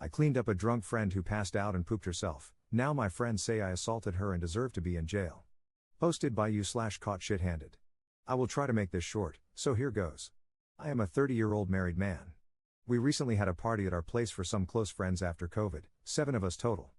I cleaned up a drunk friend who passed out and pooped herself. Now my friends say I assaulted her and deserve to be in jail. Posted by you/caught shit-handed. I will try to make this short, so here goes. I am a 30-year-old married man. We recently had a party at our place for some close friends after COVID, 7 of us total.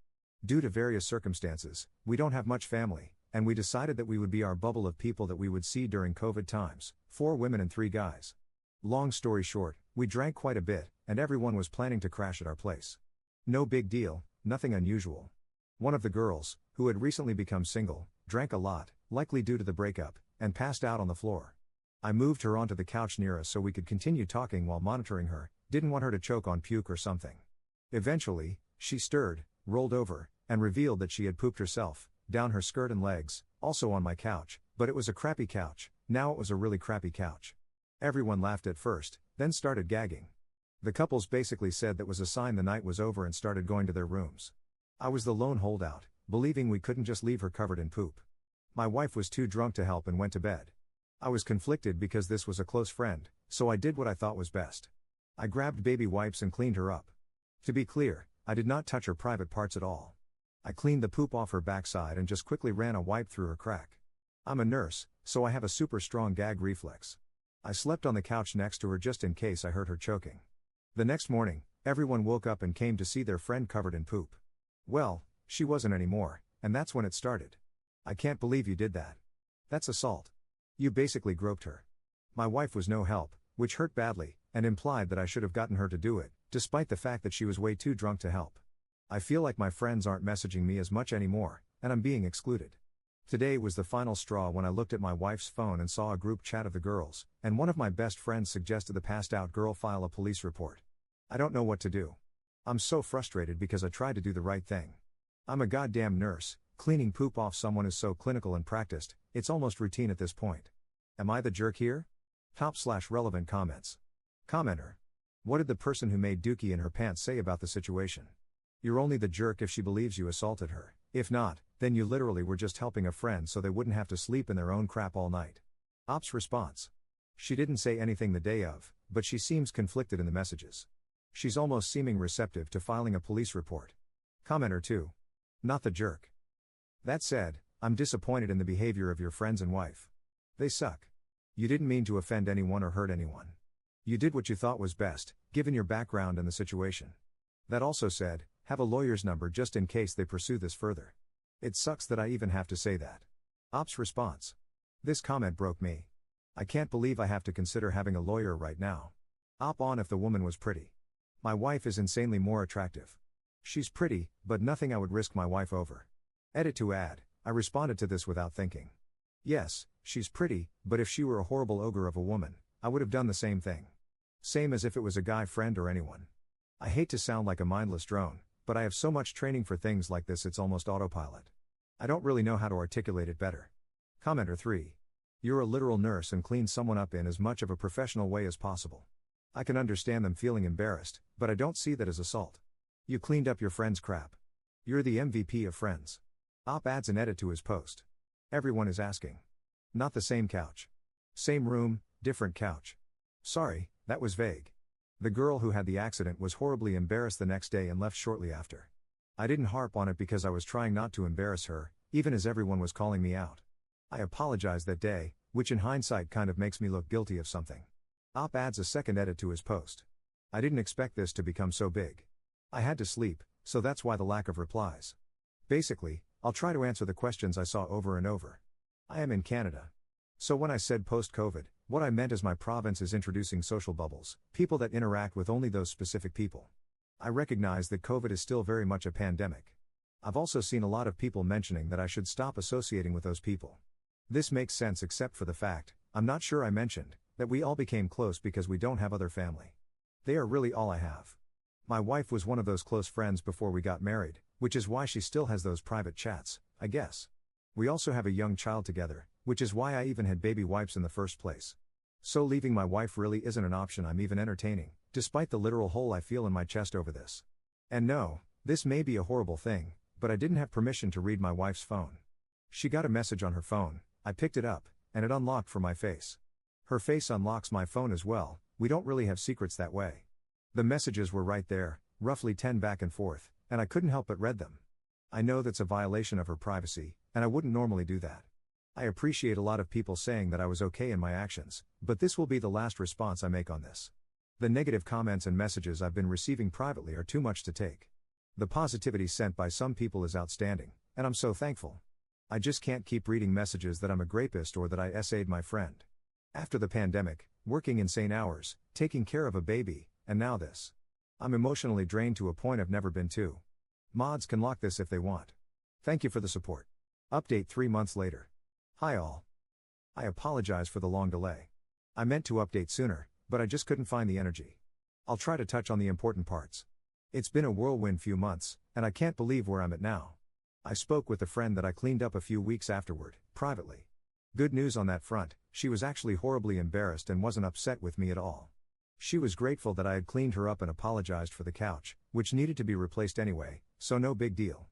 Due to various circumstances, we don't have much family, and we decided that we would be our bubble of people that we would see during COVID times, 4 women and 3 guys. Long story short, we drank quite a bit, and everyone was planning to crash at our place. No big deal, nothing unusual. One of the girls, who had recently become single, drank a lot, likely due to the breakup, and passed out on the floor. I moved her onto the couch near us so we could continue talking while monitoring her, didn't want her to choke on puke or something. Eventually, she stirred, rolled over, and revealed that she had pooped herself, down her skirt and legs, also on my couch, but it was a crappy couch. Now it was a really crappy couch. Everyone laughed at first, then started gagging. The couples basically said that was a sign the night was over and started going to their rooms. I was the lone holdout, believing we couldn't just leave her covered in poop. My wife was too drunk to help and went to bed. I was conflicted because this was a close friend, so I did what I thought was best. I grabbed baby wipes and cleaned her up. To be clear, I did not touch her private parts at all. I cleaned the poop off her backside and just quickly ran a wipe through her crack. I'm a nurse, so I have a super strong gag reflex. I slept on the couch next to her just in case I heard her choking. The next morning, everyone woke up and came to see their friend covered in poop. Well, she wasn't anymore, and that's when it started. I can't believe you did that. That's assault. You basically groped her. My wife was no help, which hurt badly, and implied that I should have gotten her to do it, despite the fact that she was way too drunk to help. I feel like my friends aren't messaging me as much anymore, and I'm being excluded. Today was the final straw when I looked at my wife's phone and saw a group chat of the girls, and one of my best friends suggested the passed out girl file a police report. I don't know what to do. I'm so frustrated because I tried to do the right thing. I'm a goddamn nurse. Cleaning poop off someone is so clinical and practiced, it's almost routine at this point. Am I the jerk here? Top/relevant comments. Commenter. What did the person who made dookie in her pants say about the situation? You're only the jerk if she believes you assaulted her. If not, then you literally were just helping a friend so they wouldn't have to sleep in their own crap all night. Ops response. She didn't say anything the day of, but she seems conflicted in the messages. She's almost seeming receptive to filing a police report. Commenter 2. Not the jerk. That said, I'm disappointed in the behavior of your friends and wife. They suck. You didn't mean to offend anyone or hurt anyone. You did what you thought was best, given your background and the situation. That also said, have a lawyer's number just in case they pursue this further. It sucks that I even have to say that. Ops response. This comment broke me. I can't believe I have to consider having a lawyer right now. Op on if the woman was pretty. My wife is insanely more attractive. She's pretty, but nothing I would risk my wife over. Edit to add, I responded to this without thinking. Yes, she's pretty, but if she were a horrible ogre of a woman, I would have done the same thing. Same as if it was a guy friend or anyone. I hate to sound like a mindless drone, but I have so much training for things like this it's almost autopilot. I don't really know how to articulate it better. Commenter 3. You're a literal nurse and clean someone up in as much of a professional way as possible. I can understand them feeling embarrassed, but I don't see that as assault. You cleaned up your friend's crap. You're the MVP of friends. Op adds an edit to his post. Everyone is asking. Not the same couch. Same room, different couch. Sorry, that was vague. The girl who had the accident was horribly embarrassed the next day and left shortly after. I didn't harp on it because I was trying not to embarrass her, even as everyone was calling me out. I apologized that day, which in hindsight kind of makes me look guilty of something. Op adds a second edit to his post. I didn't expect this to become so big. I had to sleep, so that's why the lack of replies. Basically, I'll try to answer the questions I saw over and over. I am in Canada. So when I said post-COVID, what I meant is my province is introducing social bubbles, people that interact with only those specific people. I recognize that COVID is still very much a pandemic. I've also seen a lot of people mentioning that I should stop associating with those people. This makes sense except for the fact, I'm not sure I mentioned, that we all became close because we don't have other family. They are really all I have. My wife was one of those close friends before we got married, which is why she still has those private chats, I guess. We also have a young child together, which is why I even had baby wipes in the first place. So leaving my wife really isn't an option I'm even entertaining, despite the literal hole I feel in my chest over this. And no, this may be a horrible thing, but I didn't have permission to read my wife's phone. She got a message on her phone, I picked it up, and it unlocked for my face. Her face unlocks my phone as well, we don't really have secrets that way. The messages were right there, roughly 10 back and forth, and I couldn't help but read them. I know that's a violation of her privacy, and I wouldn't normally do that. I appreciate a lot of people saying that I was okay in my actions, but this will be the last response I make on this. The negative comments and messages I've been receiving privately are too much to take. The positivity sent by some people is outstanding, and I'm so thankful. I just can't keep reading messages that I'm a grapist or that I essayed my friend. After the pandemic, working insane hours, taking care of a baby, and now this. I'm emotionally drained to a point I've never been to. Mods can lock this if they want. Thank you for the support. Update 3 months later. Hi all. I apologize for the long delay. I meant to update sooner, but I just couldn't find the energy. I'll try to touch on the important parts. It's been a whirlwind few months, and I can't believe where I'm at now. I spoke with a friend that I cleaned up a few weeks afterward, privately. Good news on that front, she was actually horribly embarrassed and wasn't upset with me at all. She was grateful that I had cleaned her up and apologized for the couch, which needed to be replaced anyway, so no big deal.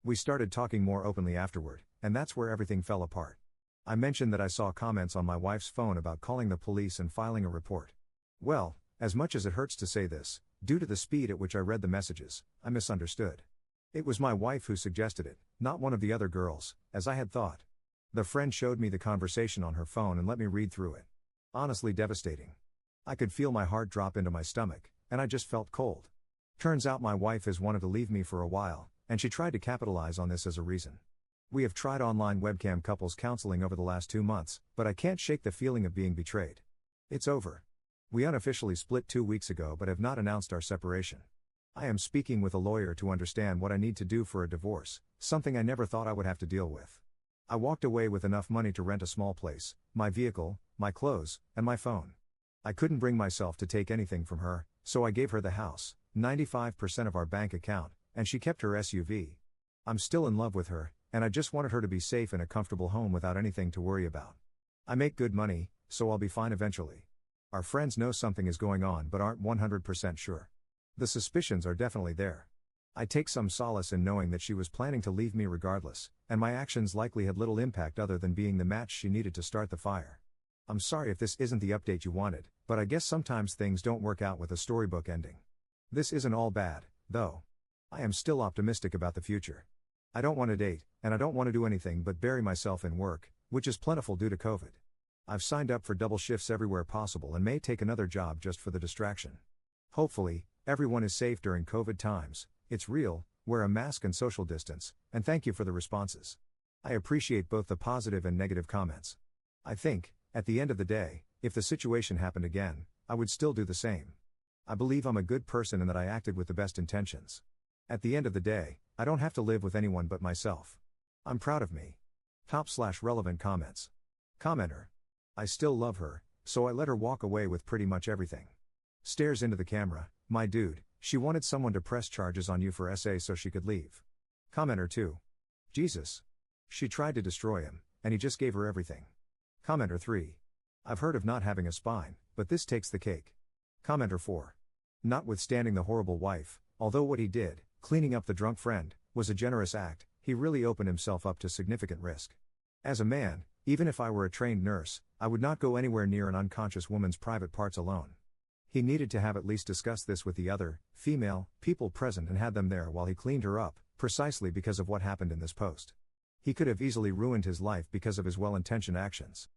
We started talking more openly afterward, and that's where everything fell apart. I mentioned that I saw comments on my wife's phone about calling the police and filing a report. Well, as much as it hurts to say this, due to the speed at which I read the messages, I misunderstood. It was my wife who suggested it, not one of the other girls, as I had thought. The friend showed me the conversation on her phone and let me read through it. Honestly devastating. I could feel my heart drop into my stomach, and I just felt cold. Turns out my wife has wanted to leave me for a while, and she tried to capitalize on this as a reason. We have tried online webcam couples counseling over the last 2 months, but I can't shake the feeling of being betrayed. It's over. We unofficially split 2 weeks ago but have not announced our separation. I am speaking with a lawyer to understand what I need to do for a divorce, something I never thought I would have to deal with. I walked away with enough money to rent a small place, my vehicle, my clothes, and my phone. I couldn't bring myself to take anything from her, so I gave her the house, 95% of our bank account, and she kept her SUV. I'm still in love with her, and I just wanted her to be safe in a comfortable home without anything to worry about. I make good money, so I'll be fine eventually. Our friends know something is going on but aren't 100% sure. The suspicions are definitely there. I take some solace in knowing that she was planning to leave me regardless, and my actions likely had little impact other than being the match she needed to start the fire. I'm sorry if this isn't the update you wanted, but I guess sometimes things don't work out with a storybook ending. This isn't all bad, though. I am still optimistic about the future. I don't want to date, and I don't want to do anything but bury myself in work, which is plentiful due to COVID. I've signed up for double shifts everywhere possible and may take another job just for the distraction. Hopefully, everyone is safe during COVID times. It's real, wear a mask and social distance, and thank you for the responses. I appreciate both the positive and negative comments. I think, at the end of the day, if the situation happened again, I would still do the same. I believe I'm a good person and that I acted with the best intentions. At the end of the day, I don't have to live with anyone but myself. I'm proud of me. Top/relevant comments. Commenter. I still love her, so I let her walk away with pretty much everything. Stares into the camera, my dude, she wanted someone to press charges on you for SA so she could leave. Commenter 2. Jesus. She tried to destroy him, and he just gave her everything. Commenter 3. I've heard of not having a spine, but this takes the cake. Commenter 4. Notwithstanding the horrible wife, although what he did, cleaning up the drunk friend, was a generous act, he really opened himself up to significant risk. As a man, even if I were a trained nurse, I would not go anywhere near an unconscious woman's private parts alone. He needed to have at least discussed this with the other, female, people present and had them there while he cleaned her up, precisely because of what happened in this post. He could have easily ruined his life because of his well-intentioned actions.